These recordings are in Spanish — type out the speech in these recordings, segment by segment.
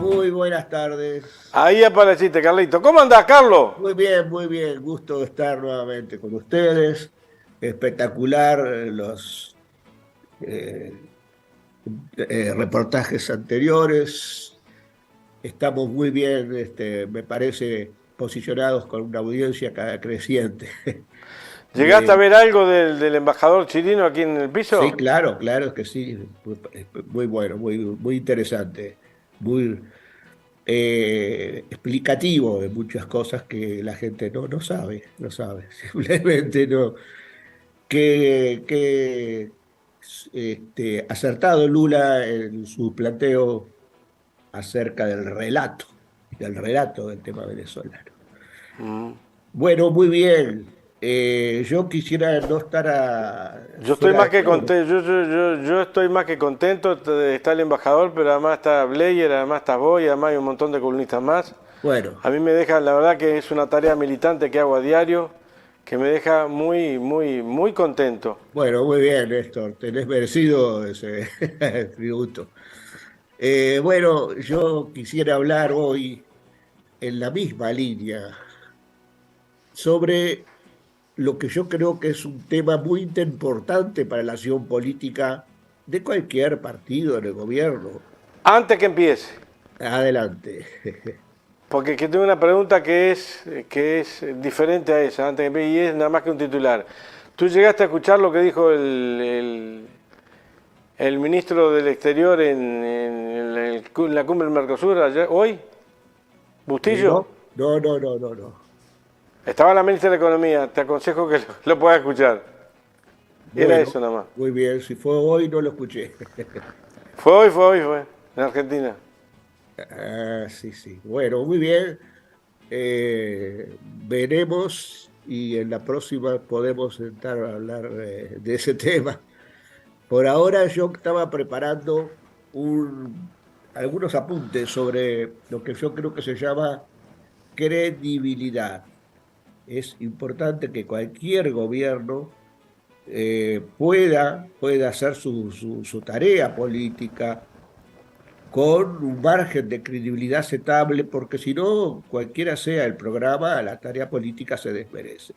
Muy buenas tardes. Ahí apareciste, Carlito. ¿Cómo andás, Carlos? Muy bien, muy bien. Gusto de estar nuevamente con ustedes. Espectacular los eh, reportajes anteriores. Estamos muy bien, me parece, posicionados con una audiencia cada creciente. ¿Llegaste a De, ver algo del embajador chileno aquí en el sí, piso? claro, claro que sí. Muy bueno, muy interesante. Muy explicativo de muchas cosas que la gente no sabe, no sabe, simplemente no. Que acertado Lula en su planteo acerca del relato del tema venezolano. Bueno, muy bien. Yo quisiera no estar Yo estoy fuera más de que tono. contento, yo estoy más que contento. Está el embajador, pero además está Blair, además está vos y además hay un montón de columnistas más. Bueno, A mí me deja, la verdad que es una tarea militante que hago a diario, que me deja muy contento. bueno, muy bien, Néstor. Tenés merecido ese tributo. Bueno, yo quisiera hablar hoy en la misma línea sobre lo que yo creo que es un tema muy importante para la acción política de cualquier partido en el gobierno. Antes que empiece, Adelante. porque que tengo una pregunta que es diferente a esa, antes que empiece, y es nada más que un titular. ¿Tú llegaste a escuchar lo que dijo el ministro del Exterior en la cumbre del Mercosur ayer, hoy? ¿Bustillo? No. Estaba la ministra de Economía, te aconsejo que lo puedas escuchar. Era Bueno, eso nada más. muy bien. Si fue hoy, no lo escuché. Fue hoy, en Argentina. Sí, sí. Bueno, muy bien. Veremos y en la próxima podemos sentar a hablar de ese tema. Por ahora yo estaba preparando algunos apuntes sobre lo que yo creo que se llama credibilidad. Es importante que cualquier gobierno pueda hacer su tarea política con un margen de credibilidad aceptable, porque si no, cualquiera sea el programa, la tarea política se desmerece.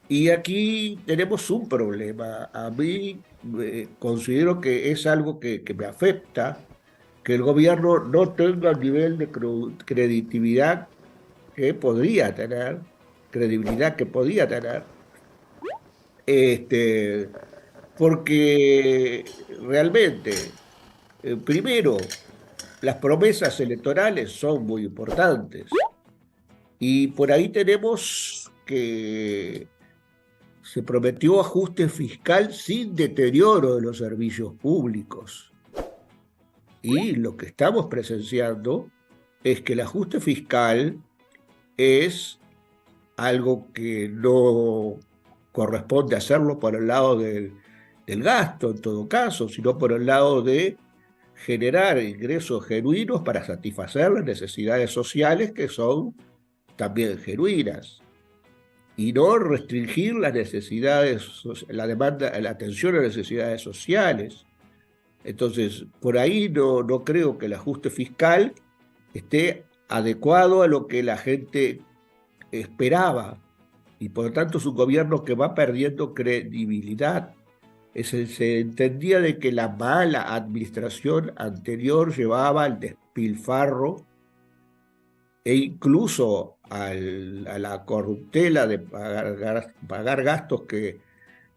Y aquí tenemos un problema. A mí considero que es algo que me afecta, que el gobierno no tenga el nivel de credibilidad que podría tener, credibilidad que podía tener, este, porque realmente, primero, las promesas electorales son muy importantes y por ahí tenemos que se prometió ajuste fiscal sin deterioro de los servicios públicos. Y lo que estamos presenciando es que el ajuste fiscal es algo que no corresponde hacerlo por el lado del gasto, en todo caso, sino por el lado de generar ingresos genuinos para satisfacer las necesidades sociales que son también genuinas y no restringir las necesidades, la demanda, la atención a las necesidades sociales. Entonces, por ahí no creo que el ajuste fiscal esté adecuado a lo que la gente esperaba y por lo tanto es un gobierno que va perdiendo credibilidad. Se entendía de que la mala administración anterior llevaba al despilfarro e incluso a la corruptela de pagar gastos que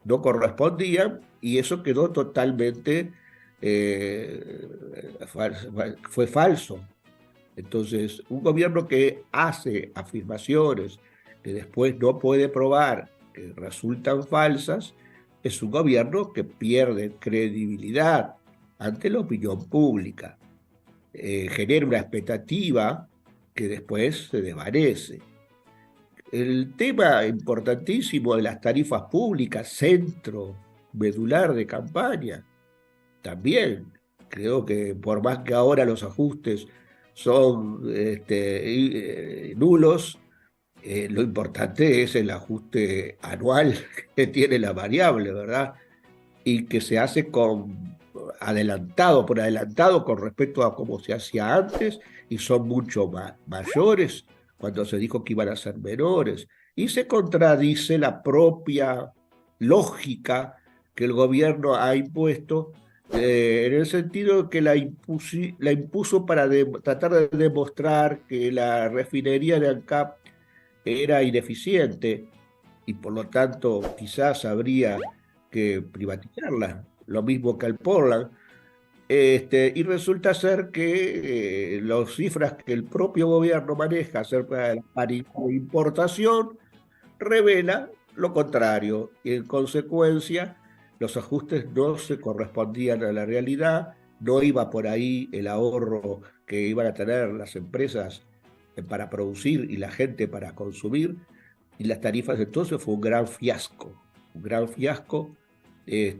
no correspondían, y eso quedó totalmente, eh, fue falso. Entonces, un gobierno que hace afirmaciones que después no puede probar, que resultan falsas, es un gobierno que pierde credibilidad ante la opinión pública, genera una expectativa que después se desvanece. El tema importantísimo de las tarifas públicas, centro medular de campaña, también creo que por más que ahora los ajustes son nulos, lo importante es el ajuste anual que tiene la variable, ¿verdad? Y que se hace por adelantado con respecto a cómo se hacía antes, y son mucho mayores cuando se dijo que iban a ser menores, y se contradice la propia lógica que el gobierno ha impuesto, en el sentido de que la impuso para tratar de demostrar que la refinería de ANCAP era ineficiente y por lo tanto quizás habría que privatizarla, lo mismo que al Portland. Y resulta ser que las cifras que el propio gobierno maneja acerca de la paridad de importación revela lo contrario, y en consecuencia los ajustes no se correspondían a la realidad, no iba por ahí el ahorro que iban a tener las empresas para producir y la gente para consumir, y las tarifas entonces fue un gran fiasco de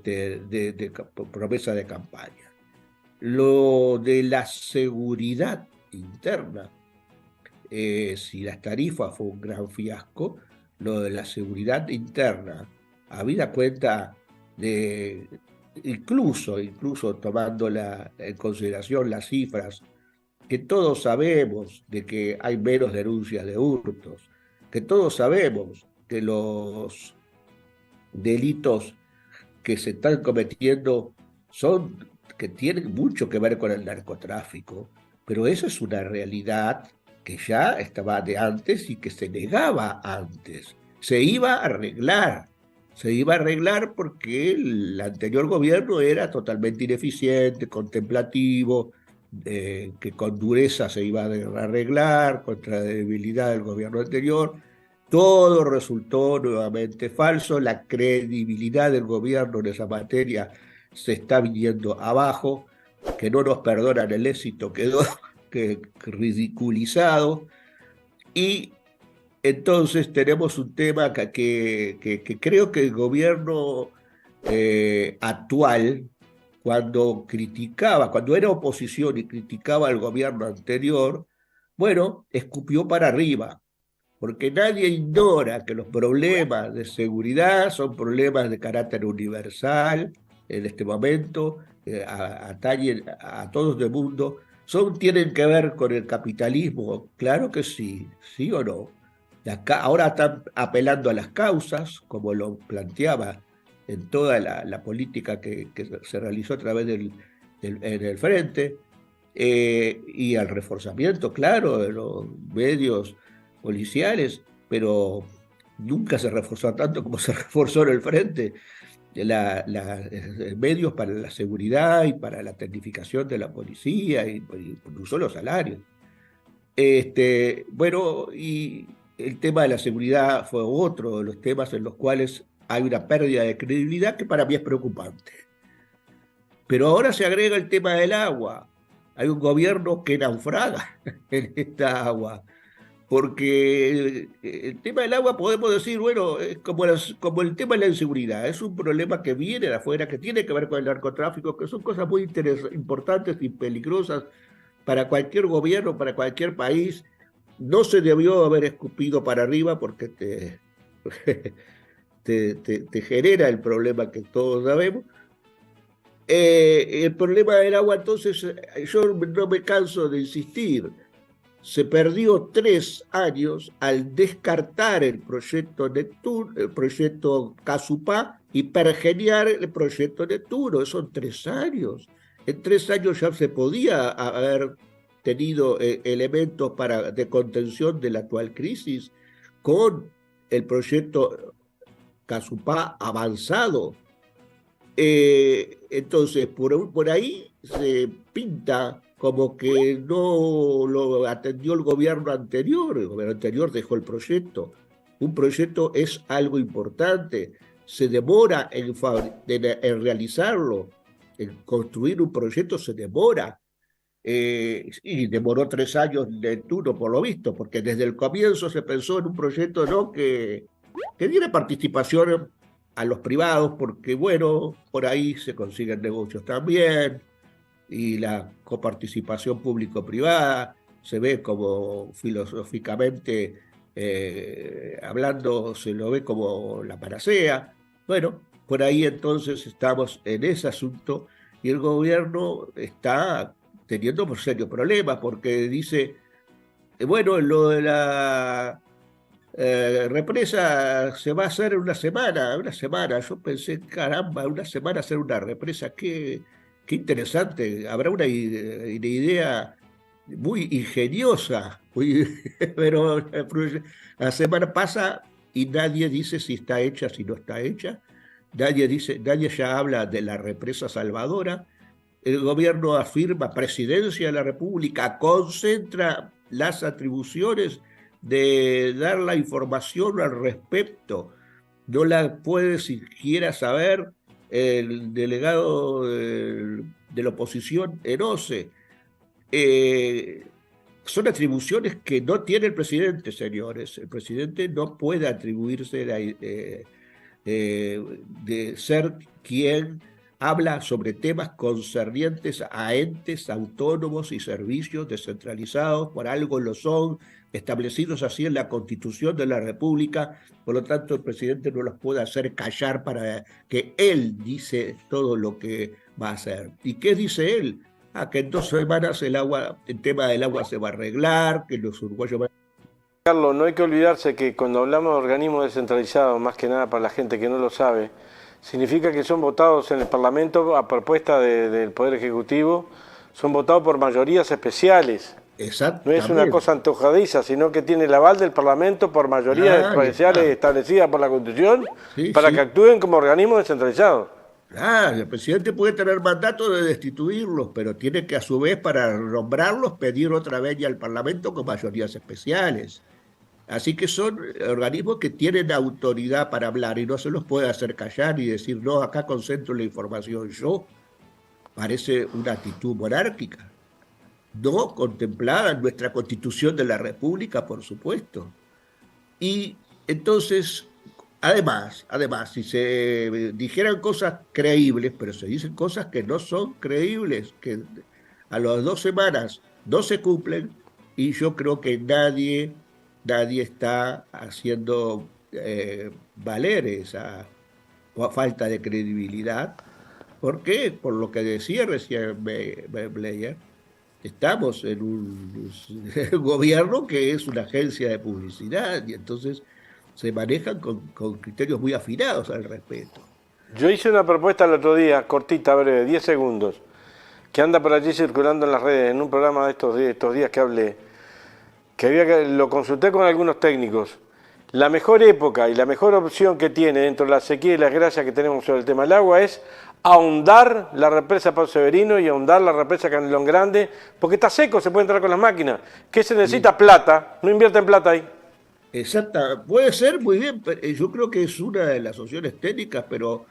promesa de campaña. Lo de la seguridad interna, si las tarifas fue un gran fiasco, lo de la seguridad interna, habida cuenta de, incluso tomando en consideración las cifras, que todos sabemos de que hay menos denuncias de hurtos, que todos sabemos que los delitos que se están cometiendo son que tienen mucho que ver con el narcotráfico, pero esa es una realidad que ya estaba de antes y que se negaba antes. Se iba a arreglar porque el anterior gobierno era totalmente ineficiente, contemplativo, que con dureza se iba a arreglar contra la debilidad del gobierno anterior. Todo resultó nuevamente falso, la credibilidad del gobierno en esa materia se está viniendo abajo, que no nos perdonan el éxito, quedó ridiculizado, y entonces tenemos un tema que creo que el gobierno actual, cuando era oposición y criticaba al gobierno anterior, bueno, escupió para arriba, porque nadie ignora que los problemas de seguridad son problemas de carácter universal en este momento, atañen a todo el mundo, tienen que ver con el capitalismo, claro que sí, sí o no. Ahora están apelando a las causas, como lo planteaba en toda la política que se realizó a través en el frente, y al reforzamiento, claro, de los medios policiales, pero nunca se reforzó tanto como se reforzó en el frente medios para la seguridad y para la tecnificación de la policía, y incluso los salarios. Bueno, y el tema de la seguridad fue otro de los temas en los cuales hay una pérdida de credibilidad que para mí es preocupante. Pero ahora se agrega el tema del agua. Hay un gobierno que naufraga en esta agua, porque el tema del agua podemos decir, bueno, es como el tema de la inseguridad, es un problema que viene de afuera, que tiene que ver con el narcotráfico, que son cosas muy importantes y peligrosas para cualquier gobierno, para cualquier país. No se debió haber escupido para arriba porque te genera el problema que todos sabemos. El problema del agua, entonces, yo no me canso de insistir. Se perdió 3 años al descartar el proyecto Neptuno, el proyecto Casupá, y pergeniar el proyecto Neptuno. Son 3 años. En 3 años ya se podía haber tenido elementos de contención de la actual crisis con el proyecto Casupá avanzado. Entonces, por ahí se pinta como que no lo atendió el gobierno anterior dejó el proyecto. Un proyecto es algo importante, se demora en realizarlo, en construir un proyecto se demora, y demoró 3 años de turno por lo visto, porque desde el comienzo se pensó en un proyecto, ¿no?, que diera participación a los privados, porque bueno, por ahí se consiguen negocios también, y la coparticipación público-privada se ve como filosóficamente hablando, se lo ve como la panacea. Bueno, por ahí entonces estamos en ese asunto, y el gobierno está teniendo serios problemas porque dice, bueno, lo de la represa se va a hacer en una semana, una semana. Yo pensé, caramba, una semana hacer una represa, qué interesante. Habrá una idea muy ingeniosa, pero la semana pasa y nadie dice si está hecha, si no está hecha. Nadie dice, nadie ya habla de la represa salvadora. El gobierno afirma presidencia de la República, concentra las atribuciones de dar la información al respecto. No la puede siquiera saber el delegado de la oposición en OCE. Son atribuciones que no tiene el presidente, señores. El presidente no puede atribuirse de ser quien habla sobre temas concernientes a entes autónomos y servicios descentralizados, por algo lo son, establecidos así en la Constitución de la República. Por lo tanto, el presidente no los puede hacer callar para que él dice todo lo que va a hacer. ¿Y qué dice él? Que en 2 semanas el tema del agua se va a arreglar, que los uruguayos van. Carlos, no hay que olvidarse que cuando hablamos de organismos descentralizados, más que nada para la gente que no lo sabe, significa que son votados en el Parlamento a propuesta del Poder Ejecutivo, son votados por mayorías especiales. No es una cosa antojadiza, sino que tiene el aval del Parlamento por mayorías especiales establecidas por la Constitución para que actúen como organismos descentralizados. El presidente puede tener mandato de destituirlos, pero tiene que a su vez para nombrarlos pedir otra vez ya al Parlamento con mayorías especiales. Así que son organismos que tienen autoridad para hablar y no se los puede hacer callar y decir, no, acá concentro la información yo. Parece una actitud monárquica, no contemplada en nuestra Constitución de la República, por supuesto. Y entonces, además, si se dijeran cosas creíbles, pero se dicen cosas que no son creíbles, que a las 2 semanas no se cumplen, y yo creo que nadie está haciendo valer esa falta de credibilidad. ¿Por qué? Por lo que decía recién Bleyer, estamos en un gobierno que es una agencia de publicidad y entonces se manejan con criterios muy afinados al respecto. Yo hice una propuesta el otro día, cortita, breve, 10 segundos, que anda por allí circulando en las redes, en un programa de estos días que hablé, lo consulté con algunos técnicos. La mejor época y la mejor opción que tiene dentro de la sequía y las gracias que tenemos sobre el tema del agua es ahondar la represa Pau Severino y ahondar la represa Canelón Grande, porque está seco, se puede entrar con las máquinas. ¿Qué se necesita? Sí. Plata, no invierten plata ahí. Exacto, puede ser muy bien, pero yo creo que es una de las opciones técnicas, pero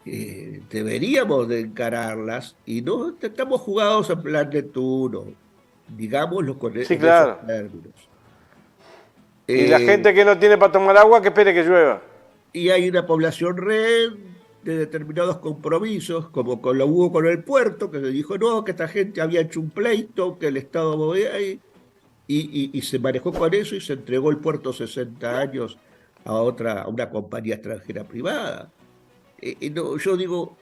deberíamos de encararlas y no estamos jugados en plan Neptuno, digámoslo con sí, claro. Esos términos. Y la gente que no tiene para tomar agua, que espere que llueva. Y hay una población red de determinados compromisos, como lo hubo con el puerto, que se dijo no, que esta gente había hecho un pleito, que el Estado movía ahí, y se manejó con eso y se entregó el puerto 60 años a una compañía extranjera privada. No, yo digo,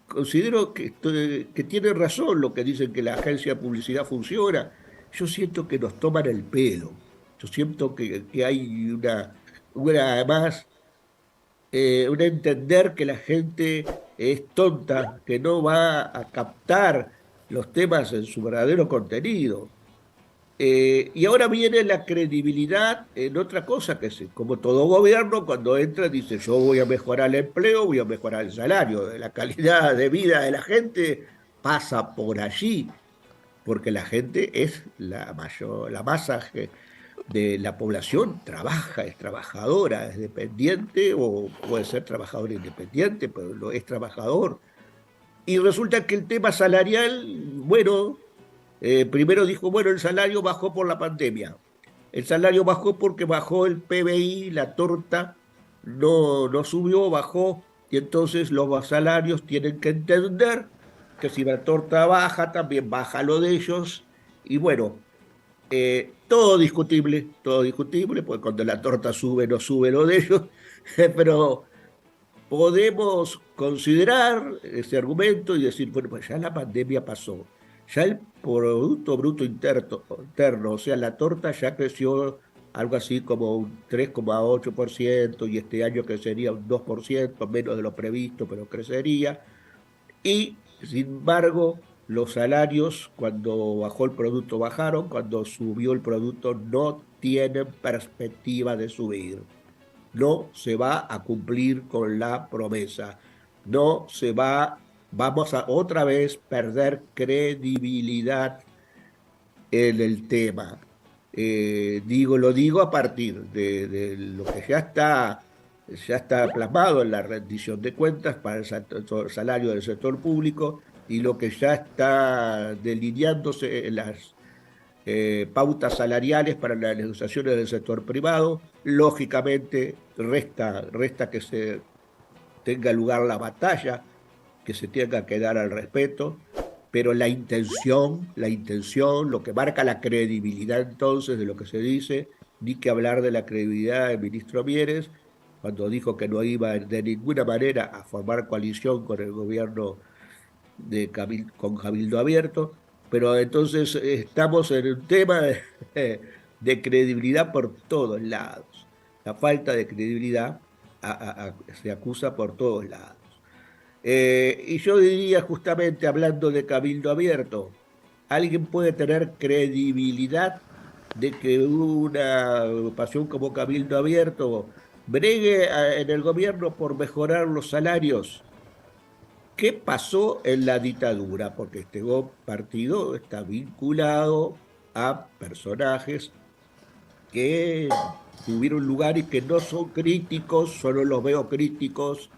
considero que tiene razón lo que dicen que la agencia de publicidad funciona. Yo siento que nos toman el pelo. Yo siento que hay además, un entender que la gente es tonta, que no va a captar los temas en su verdadero contenido. Y ahora viene la credibilidad en otra cosa, que es como todo gobierno, cuando entra dice yo voy a mejorar el empleo, voy a mejorar el salario, la calidad de vida de la gente pasa por allí, porque la gente es la masa de la población, es trabajadora, es dependiente o puede ser trabajador independiente, pero es trabajador. Y resulta que el tema salarial, bueno, primero dijo, bueno, el salario bajó por la pandemia. El salario bajó porque bajó el PBI, la torta no subió, bajó, y entonces los salarios tienen que entender que si la torta baja, también baja lo de ellos, y bueno, todo discutible, porque cuando la torta sube, no sube lo de ellos, pero podemos considerar ese argumento y decir, bueno, pues ya la pandemia pasó, ya el Producto Bruto Interno, o sea, la torta ya creció algo así como un 3,8% y este año crecería un 2%, menos de lo previsto, pero crecería. Y, sin embargo, los salarios, cuando bajó el producto, bajaron, cuando subió el producto, no tienen perspectiva de subir. No se va a cumplir con la promesa. No se va, vamos a otra vez perder credibilidad en el tema. Lo digo a partir de lo que ya está plasmado en la rendición de cuentas para el salario del sector público y lo que ya está delineándose en las pautas salariales para las negociaciones del sector privado. Lógicamente, resta que se tenga lugar la batalla, que se tenga que dar al respeto, pero la intención, lo que marca la credibilidad entonces de lo que se dice, ni que hablar de la credibilidad del ministro Mieres, cuando dijo que no iba de ninguna manera a formar coalición con el gobierno con Cabildo Abierto, pero entonces estamos en un tema de credibilidad por todos lados. La falta de credibilidad se acusa por todos lados. Y yo diría justamente hablando de Cabildo Abierto, alguien puede tener credibilidad de que una agrupación como Cabildo Abierto bregue en el gobierno por mejorar los salarios. ¿Qué pasó en la dictadura? Porque este partido está vinculado a personajes que tuvieron lugar y que no son críticos, solo los veo críticos,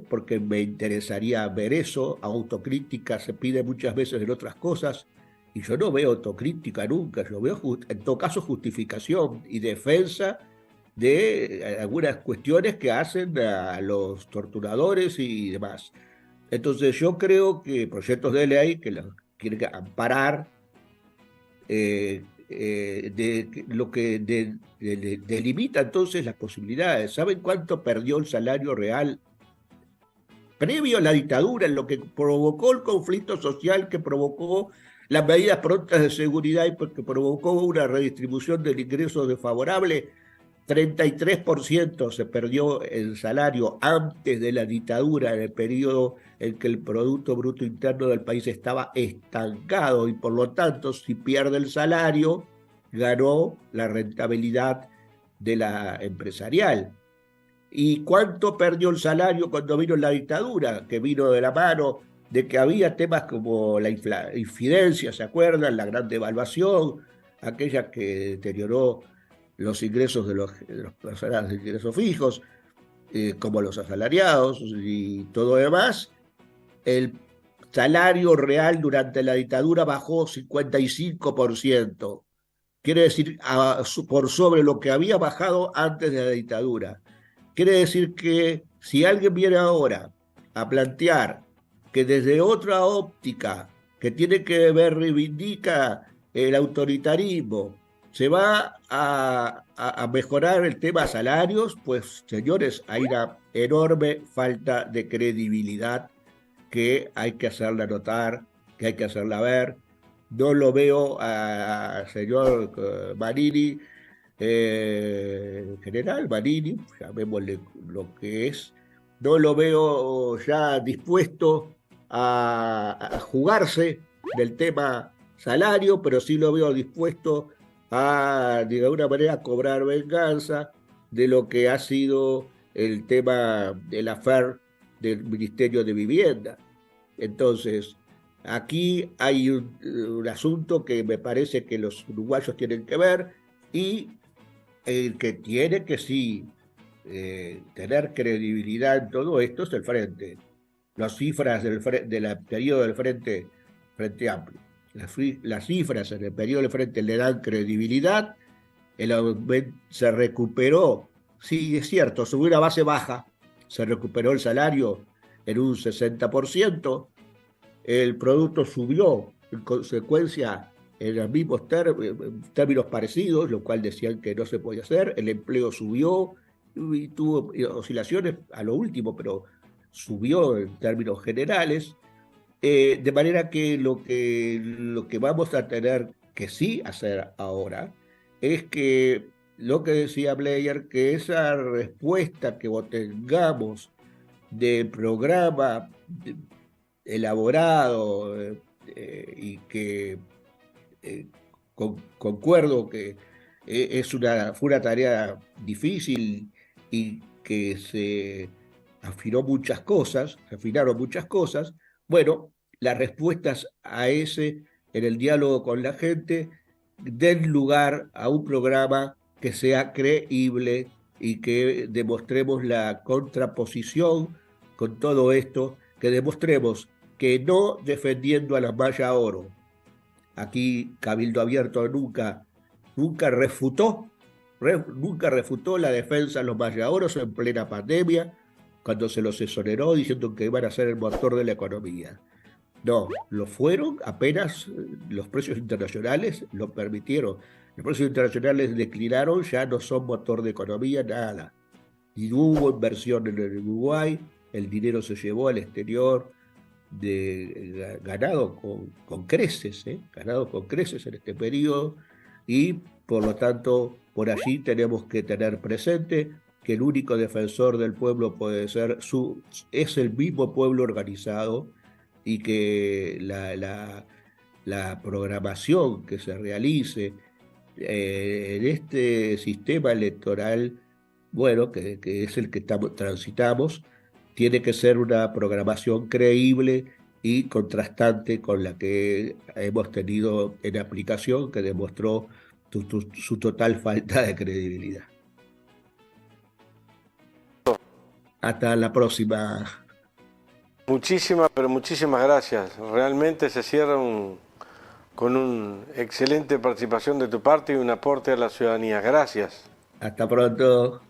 porque me interesaría ver eso. Autocrítica se pide muchas veces en otras cosas, y yo no veo autocrítica nunca, yo veo en todo caso justificación y defensa de algunas cuestiones que hacen a los torturadores y demás. Entonces yo creo que proyectos de ley que los quieren amparar, lo que delimita entonces las posibilidades. ¿Saben cuánto perdió el salario real previo a la dictadura, en lo que provocó el conflicto social, que provocó las medidas prontas de seguridad y que provocó una redistribución del ingreso desfavorable? 33% se perdió el salario antes de la dictadura, en el periodo en que el Producto Bruto Interno del país estaba estancado y por lo tanto, si pierde el salario, ganó la rentabilidad de la empresarial. ¿Y cuánto perdió el salario cuando vino la dictadura? Que vino de la mano de que había temas como la infidencia, ¿se acuerdan? La gran devaluación, aquella que deterioró los ingresos de los personas de ingresos fijos, como los asalariados y todo demás. El salario real durante la dictadura bajó 55%. Quiere decir, por sobre lo que había bajado antes de la dictadura. Quiere decir que si alguien viene ahora a plantear que desde otra óptica que tiene que ver, reivindica el autoritarismo, se va a mejorar el tema salarios, pues señores, hay una enorme falta de credibilidad que hay que hacerla notar, que hay que hacerla ver. No lo veo al señor Marini, general Marini, llamémosle lo que es, no lo veo ya dispuesto a jugarse del tema salario, pero sí lo veo dispuesto a, de alguna manera, cobrar venganza de lo que ha sido el tema del affair del Ministerio de Vivienda. Entonces, aquí hay un asunto que me parece que los uruguayos tienen que ver, y el que tiene que sí tener credibilidad en todo esto es el Frente. Las cifras del periodo del Frente Amplio. Las cifras en el periodo del Frente le dan credibilidad. Se recuperó, sí, es cierto, subió una base baja, se recuperó el salario en un 60%, el producto subió en consecuencia en los mismos términos parecidos, lo cual decían que no se podía hacer, el empleo subió, y tuvo oscilaciones a lo último, pero subió en términos generales, de manera que lo que vamos a tener que sí hacer ahora es que lo que decía Blair, que esa respuesta que obtengamos de programa elaborado y que concuerdo que fue una tarea difícil y que se afinaron muchas cosas. Bueno, las respuestas a ese en el diálogo con la gente den lugar a un programa que sea creíble y que demostremos la contraposición con todo esto, que demostremos que no defendiendo a la malla oro, aquí Cabildo Abierto nunca refutó la defensa de los mayaoros en plena pandemia, cuando se los exoneró diciendo que iban a ser el motor de la economía. No, lo fueron apenas los precios internacionales lo permitieron. Los precios internacionales declinaron, ya no son motor de economía, nada. Y hubo inversión en el Uruguay, el dinero se llevó al exterior, ganado con creces, ganado con creces en este periodo, y por lo tanto, por allí tenemos que tener presente que el único defensor del pueblo es el mismo pueblo organizado y que la programación que se realice en este sistema electoral, bueno, que es el que transitamos, tiene que ser una programación creíble y contrastante con la que hemos tenido en aplicación, que demostró su total falta de credibilidad. Hasta la próxima. Muchísimas, pero muchísimas gracias. Realmente se cierra con una excelente participación de tu parte y un aporte a la ciudadanía. Gracias. Hasta pronto.